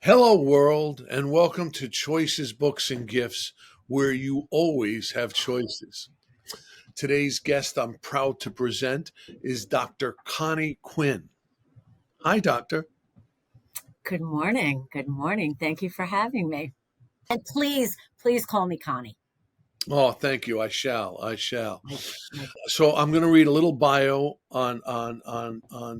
Hello, world, and welcome to Choices, Books, and Gifts, where you always have choices. Today's guest I'm proud to present is Dr. Connie Quinn. Hi, Doctor. Good morning. Good morning. Thank you for having me. And please call me Connie. Oh, thank you. I shall. My, my, So I'm going to read a little bio on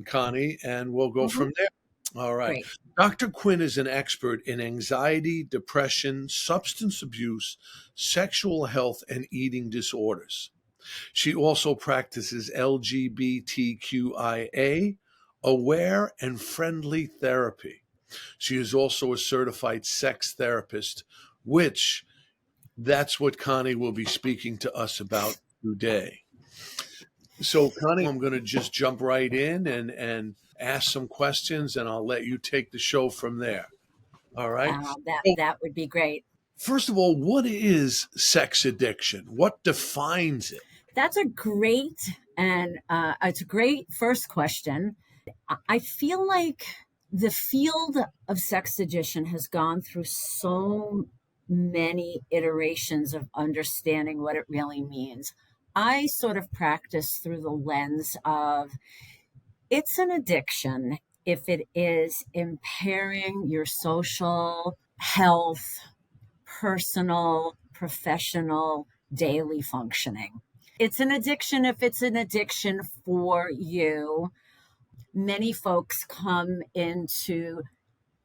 Connie, and we'll go mhm, from there. All right. Great. Dr. Quinn is an expert in anxiety, depression, substance abuse, sexual health, and eating disorders. She also practices LGBTQIA aware and friendly therapy. She is also a certified sex therapist, which that's what Connie will be speaking to us about today. So, Connie, I'm going to just jump right in and ask some questions, and I'll let you take the show from there. All right. That So, that would be great. first of all, what is sex addiction? What defines it? That's a great and it's a great first question. I feel like the field of sex addiction has gone through so many iterations of understanding what it really means. I sort of practice through the lens of it's an addiction if it is impairing your social, health, personal, professional, daily functioning. It's an addiction if it's an addiction for you. Many folks come into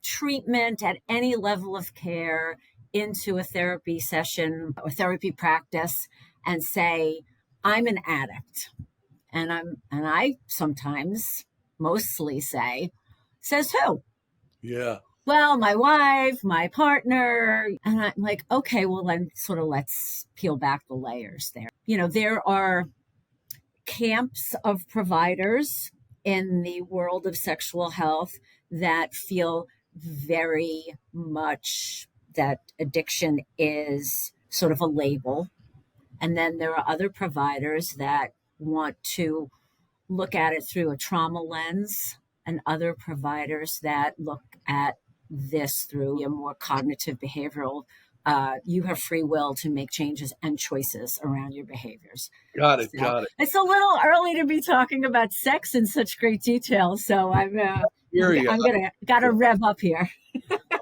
treatment at any level of care, into a therapy session or therapy practice, and say, I'm an addict. And I sometimes mostly say, says who? Yeah. Well, my wife, my partner. And I'm like, okay, well, then sort of let's peel back the layers there. There are camps of providers in the world of sexual health that feel very much that addiction is sort of a label. And then there are other providers that want to look at it through a trauma lens, and other providers that look at this through a more cognitive behavioral. You have free will to make changes and choices around your behaviors. Got it. So Got it. it's a little early to be talking about sex in such great detail. So Hear you. I'm gonna gotta rev up here.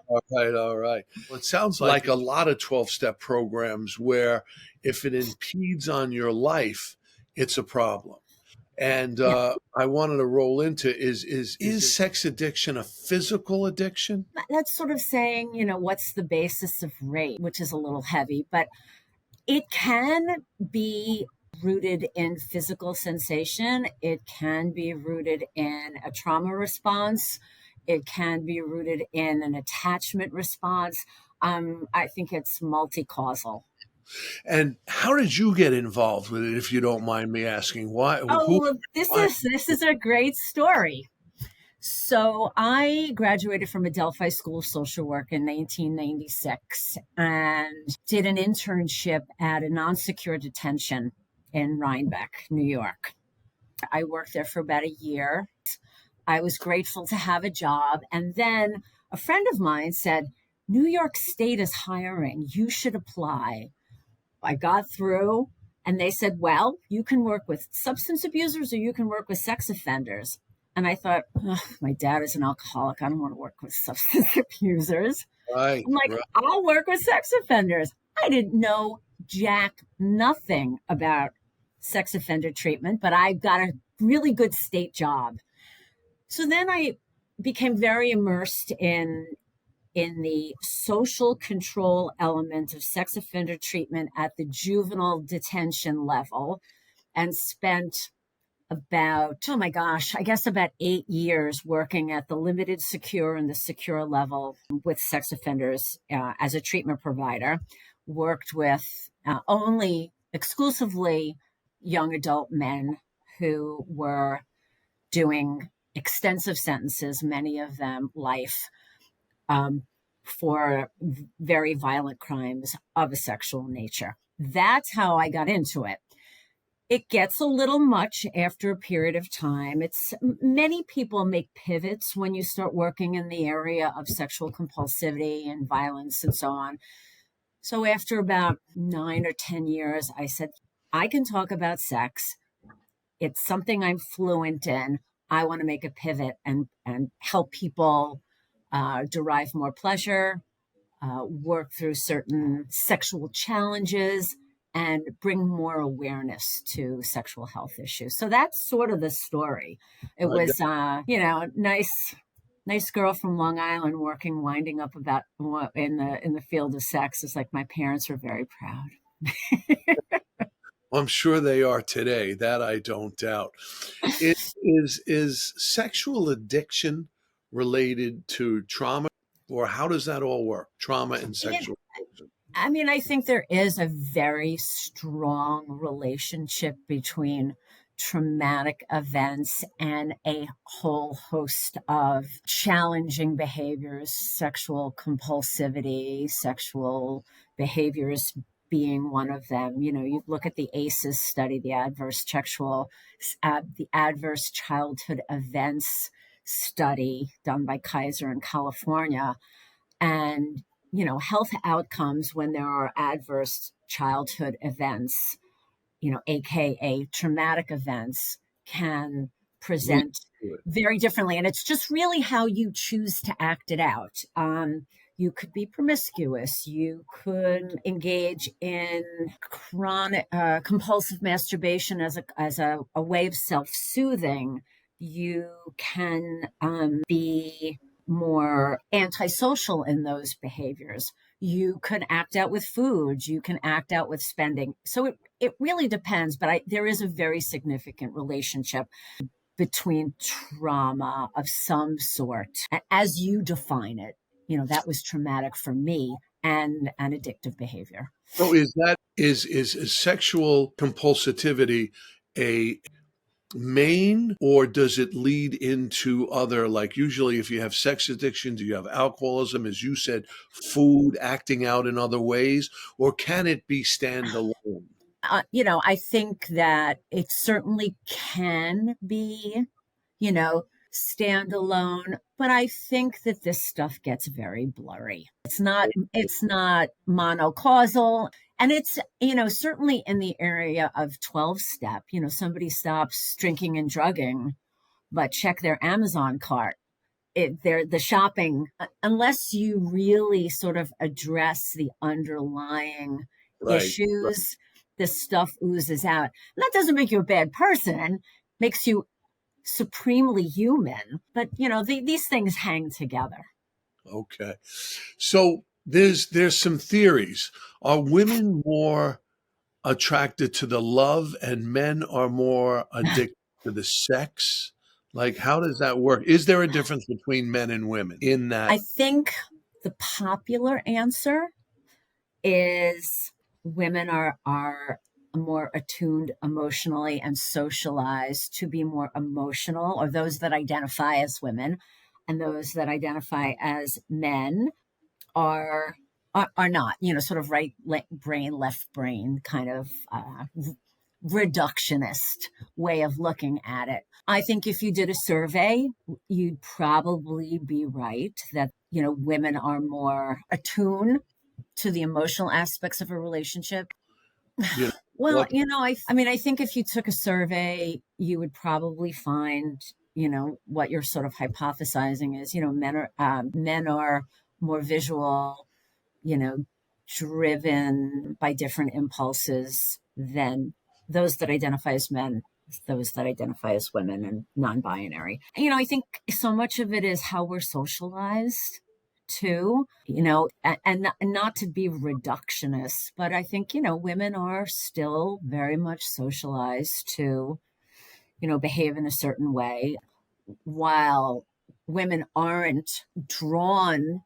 All right, all right. Well, it sounds like a lot of 12-step programs where if it impedes on your life, it's a problem. And Yeah, I wanted to roll into is sex addiction a physical addiction? that's sort of saying, what's the basis of rape, which is a little heavy, but it can be rooted in physical sensation. It can be rooted in a trauma response. It can be rooted in an attachment response. I think it's multi-causal. And how did you get involved with it, if you don't mind me asking? Why? Oh, Who? well, this Why? is this is a great story. So I graduated from Adelphi School of Social Work in 1996 and did an internship at a non-secure detention in Rhinebeck, New York. I worked there for about a year. I was grateful to have a job. And then a friend of mine said, New York State is hiring. You should apply. I got through and they said, well, you can work with substance abusers or you can work with sex offenders. And I thought, my dad is an alcoholic. I don't want to work with substance abusers. Right, I'm like, right. I'll work with sex offenders. I didn't know jack nothing about sex offender treatment, but I got a really good state job. So then I became very immersed in the social control element of sex offender treatment at the juvenile detention level, and spent about, oh my gosh, I guess about 8 years working at the limited secure and the secure level with sex offenders as a treatment provider. Worked with only exclusively young adult men who were doing extensive sentences, many of them life, um, for very violent crimes of a sexual nature. That's how I got into it. It gets a little much after a period of time. It's many people make pivots when you start working in the area of sexual compulsivity and violence and so on. So after about 9 or 10 years, I said, I can talk about sex. It's something I'm fluent in. I want to make a pivot and help people derive more pleasure, work through certain sexual challenges, and bring more awareness to sexual health issues. So that's sort of the story. It I got, was, nice girl from Long Island working, winding up about in the field of sex. It's like my parents were very proud. I'm sure they are today. That I don't doubt. Is sexual addiction related to trauma, or how does that all work? Trauma and Yeah, sexual addiction. I mean, I think there is a very strong relationship between traumatic events and a whole host of challenging behaviors, sexual compulsivity, sexual behaviors being one of them. You know, you look at the ACEs study, the adverse childhood events study done by Kaiser in California, and health outcomes when there are adverse childhood events, aka traumatic events, can Lead present to it. very differently, and it's just really how you choose to act it out. You could be promiscuous, you could engage in chronic compulsive masturbation as a way of self-soothing. You can be more antisocial in those behaviors. You can act out with food, you can act out with spending. So it really depends, but there is a very significant relationship between trauma of some sort, as you define it. That was traumatic for me, and an addictive behavior. So is sexual compulsivity a main, or does it lead into other, like usually if you have sex addiction, do you have alcoholism, as you said, food, acting out in other ways, or can it be standalone? I think that it certainly can be, you know, standalone, but I think that this stuff gets very blurry. It's not monocausal, and it's, certainly in the area of 12 step, somebody stops drinking and drugging, but check their Amazon cart. The shopping, unless you really sort of address the underlying Right. issues, this stuff oozes out. And that doesn't make you a bad person, makes you supremely human. But these things hang together. Okay. So there's some theories. Are women more attracted to the love and men are more addicted to the sex? Like, how does that work? Is there a difference between men and women in that? I think the popular answer is women are more attuned emotionally and socialized to be more emotional, or those that identify as women, and those that identify as men are not, sort of right brain, left brain kind of reductionist way of looking at it. I think if you did a survey, you'd probably be right that, women are more attuned to the emotional aspects of a relationship. You know Well, what? I mean, I think if you took a survey, you would probably find, what you're sort of hypothesizing is, men are more visual, you know, driven by different impulses than those that identify as men, those that identify as women, and non-binary. I think so much of it is how we're socialized too, and not to be reductionist, but I think, women are still very much socialized to, behave in a certain way, while women aren't drawn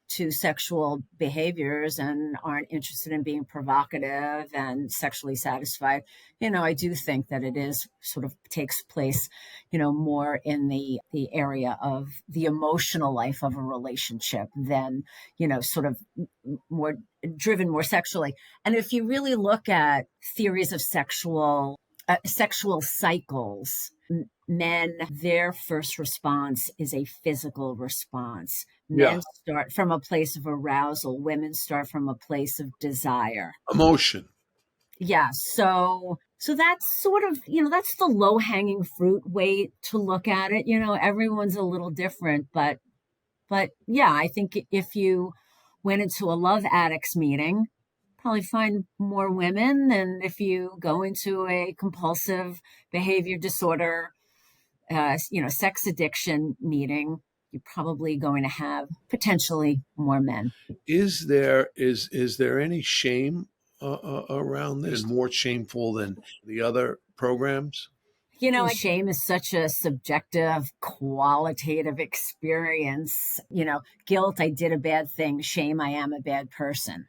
to sexual behaviors and aren't interested in being provocative and sexually satisfied. I do think that it is sort of takes place, more in the area of the emotional life of a relationship than, sort of more driven more sexually. And if you really look at theories of sexual sexual cycles. Men, their first response is a physical response. Men Yeah. start from a place of arousal. Women start from a place of desire. Emotion. Yeah. So that's sort of, that's the low hanging fruit way to look at it. Everyone's a little different, but yeah, I think if you went into a love addicts meeting, probably find more women than if you go into a compulsive behavior disorder, sex addiction meeting. You're probably going to have potentially more men. Is there any shame around this? More shameful than the other programs? Shame is such a subjective, qualitative experience. Guilt, I did a bad thing. Shame, I am a bad person.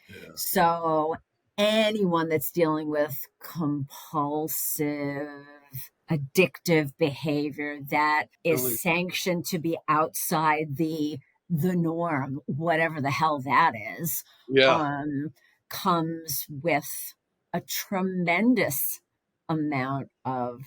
Yeah. So anyone that's dealing with compulsive, addictive behavior that is Really? sanctioned to be outside the norm, whatever the hell that is, Yeah. um, comes with a tremendous amount of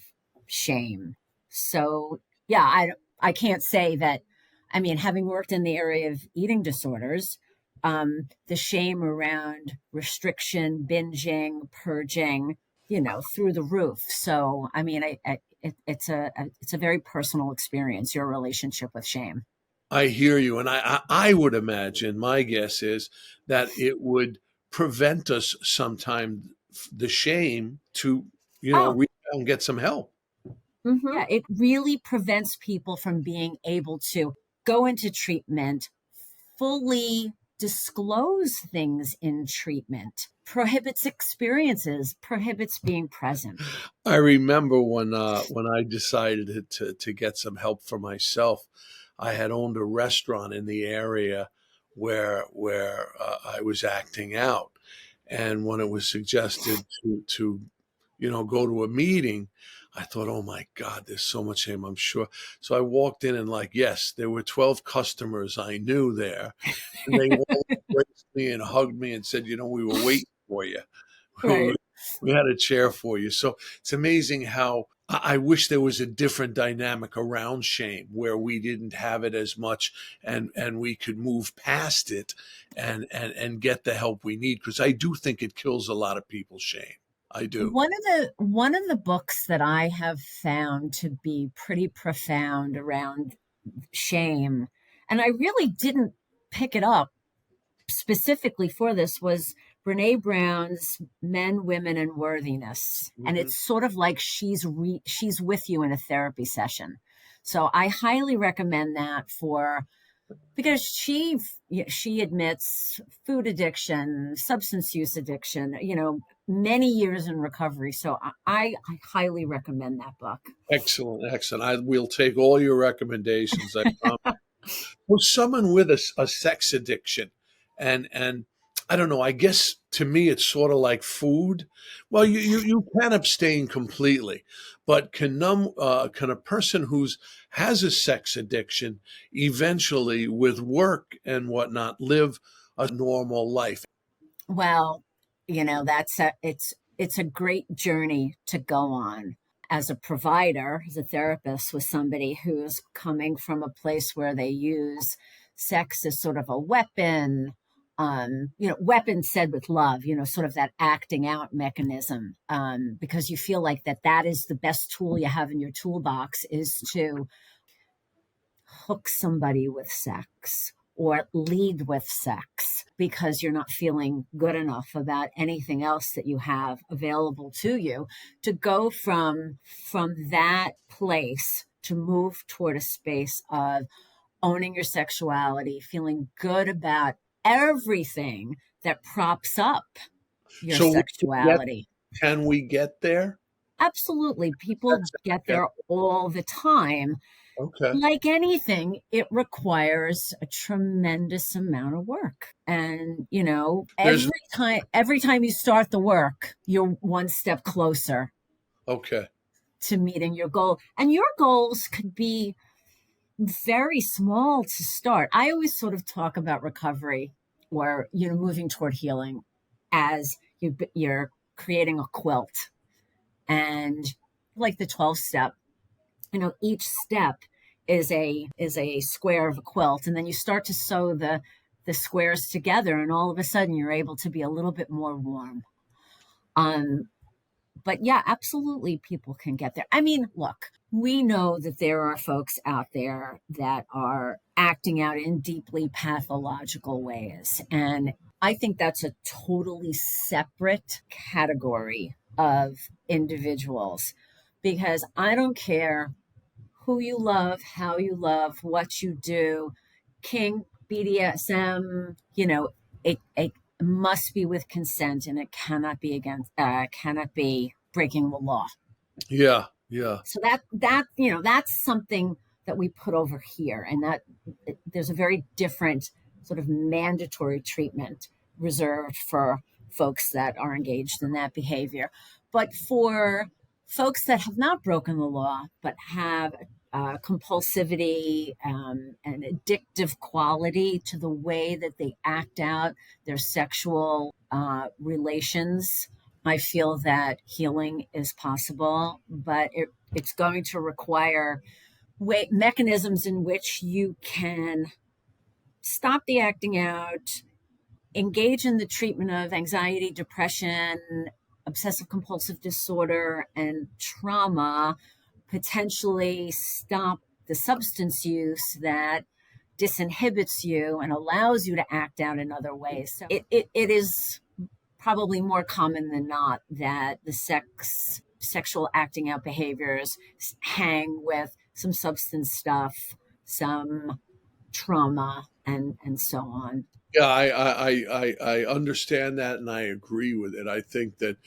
shame. So yeah, I can't say that. I mean, having worked in the area of eating disorders, the shame around restriction, binging, purging, through the roof. So, I mean, it's a very personal experience. Your relationship with shame. I hear you, and I would imagine my guess is that it would prevent us sometime the shame to Oh, reach out and get some help. yeah, it really prevents people from being able to go into treatment, fully disclose things in treatment, prohibits experiences, prohibits being present. I remember when I decided to get some help for myself. I had owned a restaurant in the area where I was acting out, and when it was suggested to go to a meeting, I thought, oh my God, there's so much shame, I'm sure. So I walked in and yes, there were 12 customers I knew there, and they all embraced me and hugged me and said, we were waiting for you. Right. We had a chair for you. So it's amazing how I wish there was a different dynamic around shame where we didn't have it as much and we could move past it and get the help we need. Because I do think it kills a lot of people's shame. I do. One of the books that I have found to be pretty profound around shame, and I really didn't pick it up specifically for this, was Brene Brown's Men, Women, and Worthiness. And Hmm. it's sort of like she's with you in a therapy session. So I highly recommend that because she admits food addiction, substance use addiction, many years in recovery. So I highly recommend that book. Excellent, excellent. I will take all your recommendations. I promise. Well, someone with a sex addiction, and I don't know. I guess to me, it's sort of like food. Well, you can abstain completely, but can a person who's has a sex addiction eventually, with work and whatnot, live a normal life? Well, it's a great journey to go on as a provider, as a therapist with somebody who's coming from a place where they use sex as sort of a weapon. Weapon said with love, sort of that acting out mechanism, because you feel like that is the best tool you have in your toolbox, is to hook somebody with sex or lead with sex because you're not feeling good enough about anything else that you have available to you, to go from that place to move toward a space of owning your sexuality, feeling good about everything that props up your So we can get, sexuality. can we get there? Absolutely, people That's get okay. there all the time. Okay. Like anything, it requires a tremendous amount of work. And, There's every time you start the work, you're one step closer okay. to meeting your goal. And your goals could be very small to start. I always sort of talk about recovery, or, moving toward healing, as you're creating a quilt. And like the 12 step, each step is a square of a quilt, and then you start to sew the squares together, and all of a sudden you're able to be a little bit more warm. Um, but yeah, absolutely, people can get there. I mean, look, we know that there are folks out there that are acting out in deeply pathological ways. And I think that's a totally separate category of individuals, because I don't care who you love, how you love, what you do, kink, BDSM, it must be with consent, and it cannot be breaking the law. Yeah, yeah. So that's something that we put over here, and that there's a very different sort of mandatory treatment reserved for folks that are engaged in that behavior. But for folks that have not broken the law but have compulsivity and addictive quality to the way that they act out their sexual relations, I feel that healing is possible, but it's going to require mechanisms in which you can stop the acting out, engage in the treatment of anxiety, depression, obsessive compulsive disorder, and trauma, potentially stop the substance use that disinhibits you and allows you to act out in other ways. So it is probably more common than not that the sexual acting out behaviors hang with some substance stuff, some trauma, and so on. Yeah, I understand that, and I agree with it. I think that,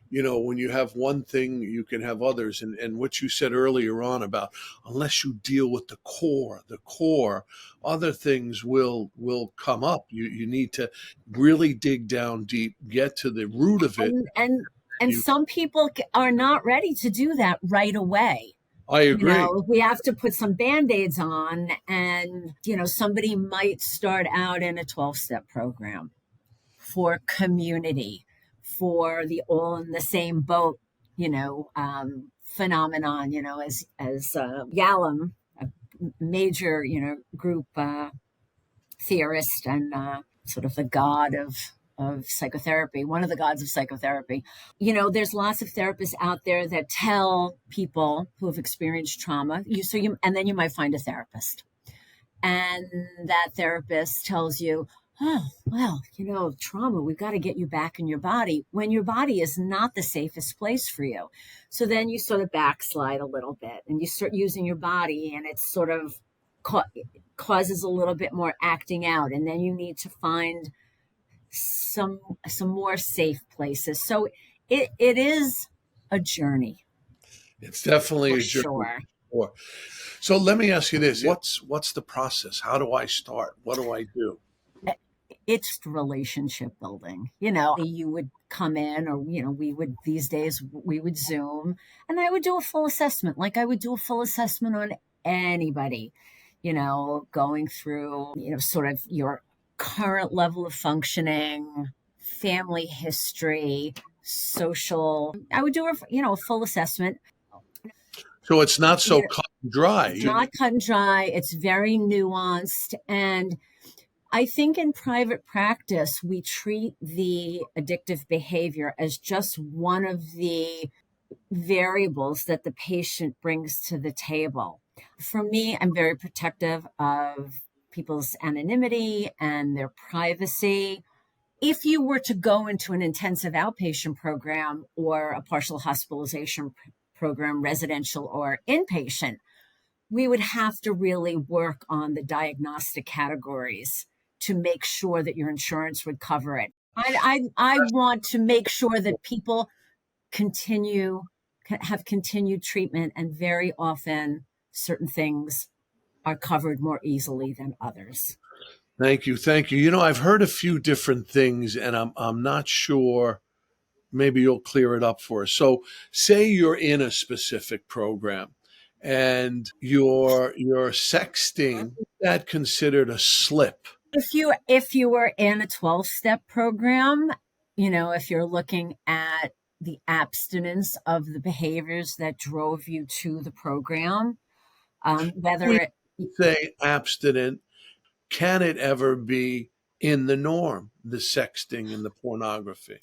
when you have one thing, you can have others. And what you said earlier on about, unless you deal with the core, other things will come up. You need to really dig down deep, get to the root of it. And You, some people are not ready to do that right away. I agree. We have to put some band-aids on, and somebody might start out in a 12-step program for community, for the all in the same boat phenomenon, as Yalom, a major group theorist and sort of the god of psychotherapy, one of the gods of psychotherapy. There's lots of therapists out there that tell people who have experienced trauma, and then you might find a therapist, and that therapist tells you, oh, well, trauma, we've got to get you back in your body, when your body is not the safest place for you. So then you sort of backslide a little bit and you start using your body, and it's sort of causes a little bit more acting out. And then you need to find some more safe places. So it is a journey. It's definitely For a journey. sure. Sure. So let me ask you this: what's the process? How do I start? What do I do? It's relationship building. You would come in, or these days we would Zoom, and I would do a full assessment, like I would do a full assessment on anybody, going through, sort of your current level of functioning, family history, social. I would do a full assessment. So it's not so cut and dry. It's not cut and dry. It's very nuanced. And I think in private practice, we treat the addictive behavior as just one of the variables that the patient brings to the table. For me, I'm very protective of people's anonymity and their privacy. If you were to go into an intensive outpatient program or a partial hospitalization program, residential or inpatient, we would have to really work on the diagnostic categories to make sure that your insurance would cover it. I want to make sure that people have continued treatment, and very often certain things are covered more easily than others. Thank you, thank you. I've heard a few different things, and I'm not sure. Maybe you'll clear it up for us. So, say you're in a specific program, and you're sexting. Is that considered a slip? If you were in a 12-step program, if you're looking at the abstinence of the behaviors that drove you to the program. Whether We it, say abstinent, can it ever be in the norm, the sexting and the pornography?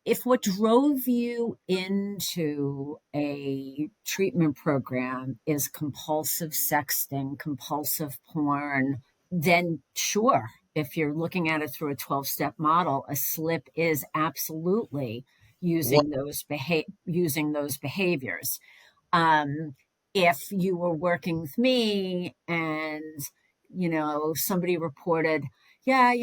if what drove you into a treatment program is compulsive sexting, compulsive porn, then sure. If you're looking at it through a 12-step model, a slip is absolutely What? using those behaviors. um, if you were working with me and somebody reported, yeah,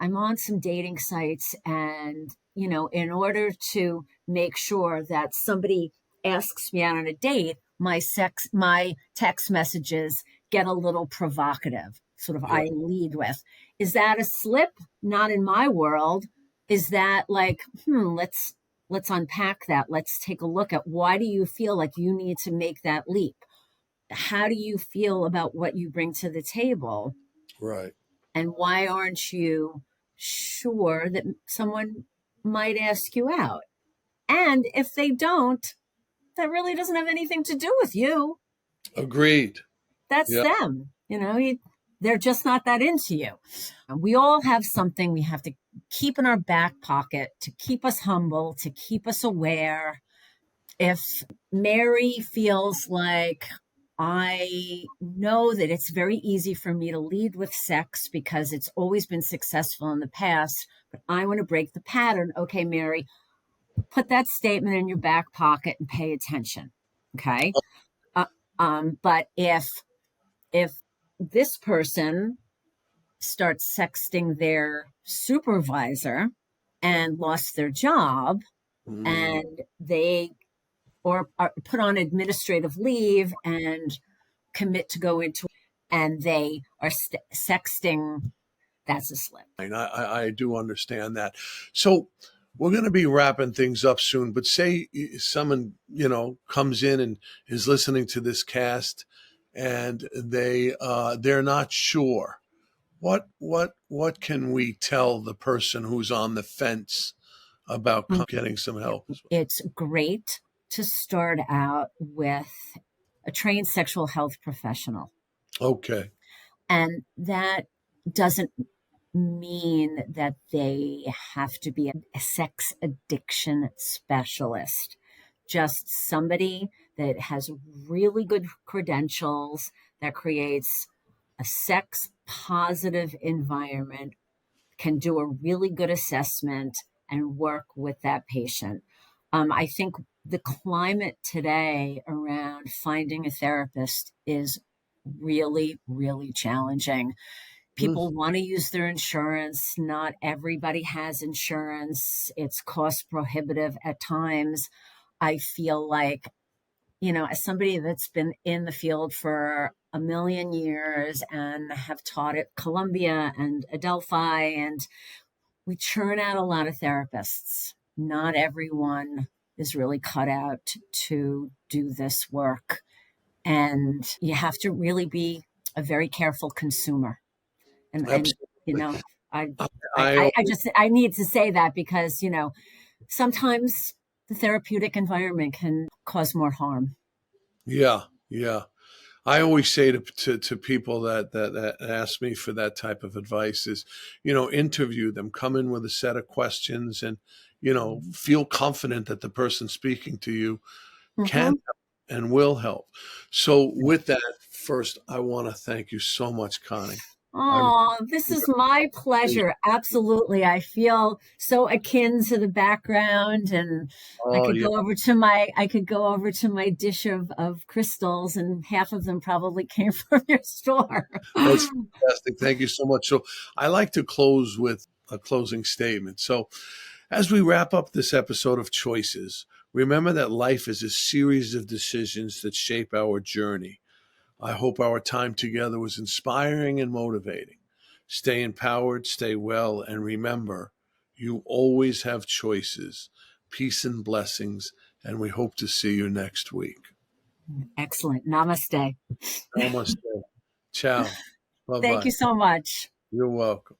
I'm on some dating sites, and in order to make sure that somebody asks me out on a date, my text messages get a little provocative, sort of, Yeah, I lead with, is that a slip? Not in my world. Is that like, let's unpack that. Let's take a look at, why do you feel like you need to make that leap? How do you feel about what you bring to the table? right. And why aren't you sure that someone might ask you out? And if they don't, that really doesn't have anything to do with you. Agreed. That's Yeah. them. They're just not that into you. We all have something we have to keep in our back pocket to keep us humble, to keep us aware. If Mary feels like, I know that it's very easy for me to lead with sex because it's always been successful in the past, but I want to break the pattern. Okay, Mary, put that statement in your back pocket and pay attention. Okay. Uh, but if this person starts sexting their supervisor and lost their job, Mm. and they or are put on administrative leave and commit to go into, and they are sexting, that's a slip. I do understand that. So we're going to be wrapping things up soon, but say someone, comes in and is listening to this cast and they're not sure. What can we tell the person who's on the fence about getting some help? It's great to start out with a trained sexual health professional. Okay. And that doesn't mean that they have to be a sex addiction specialist, just somebody that has really good credentials, that creates a sex positive environment, can do a really good assessment and work with that patient. I think the climate today around finding a therapist is really, really challenging. Mm. People want to use their insurance. Not everybody has insurance. It's cost prohibitive at times. I feel like, as somebody that's been in the field for a million years and have taught at Columbia and Adelphi, and we churn out a lot of therapists. Not everyone is really cut out to do this work. And you have to really be a very careful consumer. And you Absolutely. know, I I, I I I just I need to say that because, sometimes the therapeutic environment can cause more harm. yeah, yeah. I always say to people that ask me for that type of advice is, interview them, come in with a set of questions and, feel confident that the person speaking to you can Mm-hmm. help and will help. So with that, first, I want to thank you so much, Connie. I Oh, this is my pleasure. Absolutely. I feel so akin to the background, and oh yeah, I could go over to my dish of crystals, and half of them probably came from your store. that's fantastic. Thank you so much. So I like to close with a closing statement. So as we wrap up this episode of Choices, remember that life is a series of decisions that shape our journey. I hope our time together was inspiring and motivating. Stay empowered, stay well, and remember, you always have choices. Peace and blessings, and we hope to see you next week. Excellent. Namaste. Namaste. Ciao. Bye Thank bye. you so much. You're welcome.